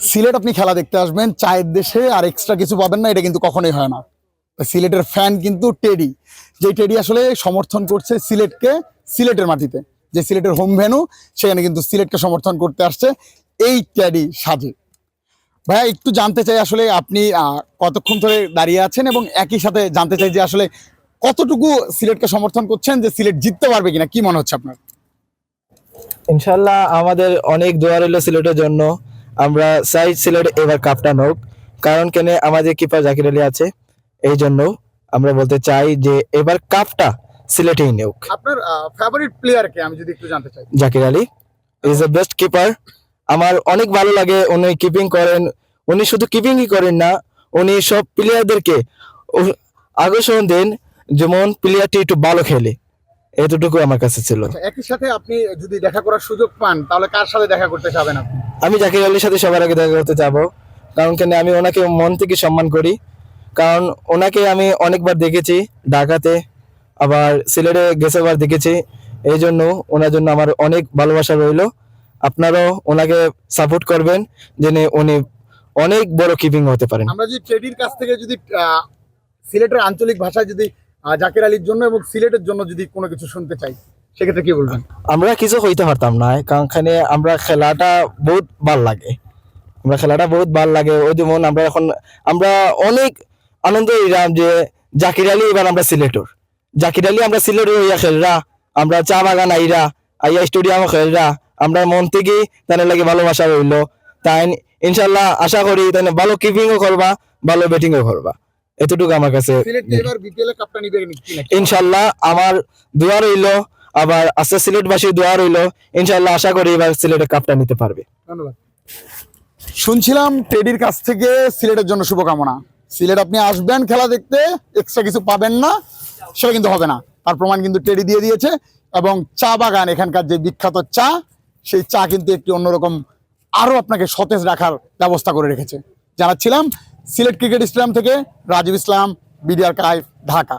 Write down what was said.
সিলেট আপনি খেলা দেখতে আসবেন, চায়ের দেশে আর এক্সট্রা কিছু পাবেন না, এটা কিন্তু কখনোই হয় না। সিলেটের ফ্যান কিন্তু টেডি, যে টেডি আসলে সমর্থন করছে সিলেটকে, সিলেটের মাটিতে, যে সিলেটের হোম ভেন্যু, সেখানে কিন্তু সিলেটকে সমর্থন করতে আসছে এই টেডি সাজে। ভাইয়া একটু জানতে চাই আসলে আপনি কতক্ষণ ধরে দাঁড়িয়ে আছেন, এবং একই সাথে জানতে চাই যে আসলে কতটুকু সিলেটকে সমর্থন করছেন, যে সিলেট জিততে পারবে কিনা, কি মনে হচ্ছে আপনার? ইনশাল্লাহ আমাদের অনেক দোয়া রইল সিলেটের জন্য। আমরা চাই সিলেট এবার কাপটা নোক, কারণ কেন আমাদের কিপার জাকির আলী আছে, এই জন্য আমরা বলতে চাই যে এবার কাপটা সিলেটেই নেউক। আপনার ফেভারিট প্লেয়ারকে আমি যদি একটু জানতে চাই। Zakir Ali is the best keeper. আমার অনেক ভালো লাগে, উনি কিপিং করেন। উনি শুধু কিপিংই করেন না, উনি সব প্লেয়ারদেরকে আকর্ষণ দেন, যেমন প্লেয়ারটি একটু ভালো খেলে। এতটুকু আমার কাছে ছিল। একই সাথে আপনি যদি দেখা করার সুযোগ পান, তাহলে কার সাথে দেখা করতে চাবেন আপনি? আমি জাকির আলীর সাথে সবার আগে দেখা করতে যাব, কারণ কেন আমি ওনাকে মন থেকে সম্মান করি। কারণ ওনাকে আমি অনেকবার দেখেছি ঢাকাতে, আবার সিলেটে গেছেবার দেখেছি। এই জন্য ওনার জন্য আমার অনেক ভালোবাসা রইল। আপনারাও ওনাকে সাপোর্ট করবেন, যেন উনি অনেক বড় কিপিং হতে পারেন। আমরা যদি টেডির কাছ থেকে যদি সিলেটের আঞ্চলিক ভাষায় যদি জাকির আলীর জন্য এবং সিলেটের জন্য যদি কোনো কিছু শুনতে চাই, সেক্ষেত্রে কি বলবেন? আমরা কিছু হইতে পারতাম না, কারণ এখানে আমরা খেলাটা বহুত ভাল লাগে। আমরা খেলাটা বহুত ভাল লাগে। ওই যেমন আমরা এখন আমরা অনেক আনন্দ হইলাম যে জাকির আলী এবার আমরা সিলেটর, জাকির আলী আমরা সিলেটর হইয়া খেলরা, আমরা চা বাগান আইরা আইয়া স্টেডিয়ামও খেলরা, আমরা মন থেকে তাদের লাগে ভালোবাসা রইল। তাই ইনশাল্লাহ আশা করি তাই ভালো কিপিংও করবা, ভালো ব্যাটিংও করবা। এতটুকু আমার কাছে। সিলেট এবার বিপিএল এ কাপটা নিবে কিনা? ইনশাল্লাহ আমার দোয়া রইল, আবার আজকে সিলেটবাসীর দোয়া রইল। ইনশাল্লাহ আশা করি এবার সিলেটে কাপটা নিতে পারবে। ধন্যবাদ। শুনছিলাম টেডির কাছ থেকে সিলেটের জন্য শুভকামনা। সিলেট আপনি আসবেন খেলা দেখতে, এক্সট্রা কিছু পাবেন না, সেটা কিন্তু হবে না, তার প্রমাণ কিন্তু টেডি দিয়ে দিয়েছে। এবং চা বাগান, এখানকার যে বিখ্যাত চা, সেই চা কিন্তু একটি অন্যরকম আরো আপনাকে সতেজ রাখার ব্যবস্থা করে রেখেছে। জানাচ্ছিলাম সিলেট ক্রিকেট স্টেডিয়াম থেকে রাজীব ইসলাম, বিডিআর কাইফ, ঢাকা।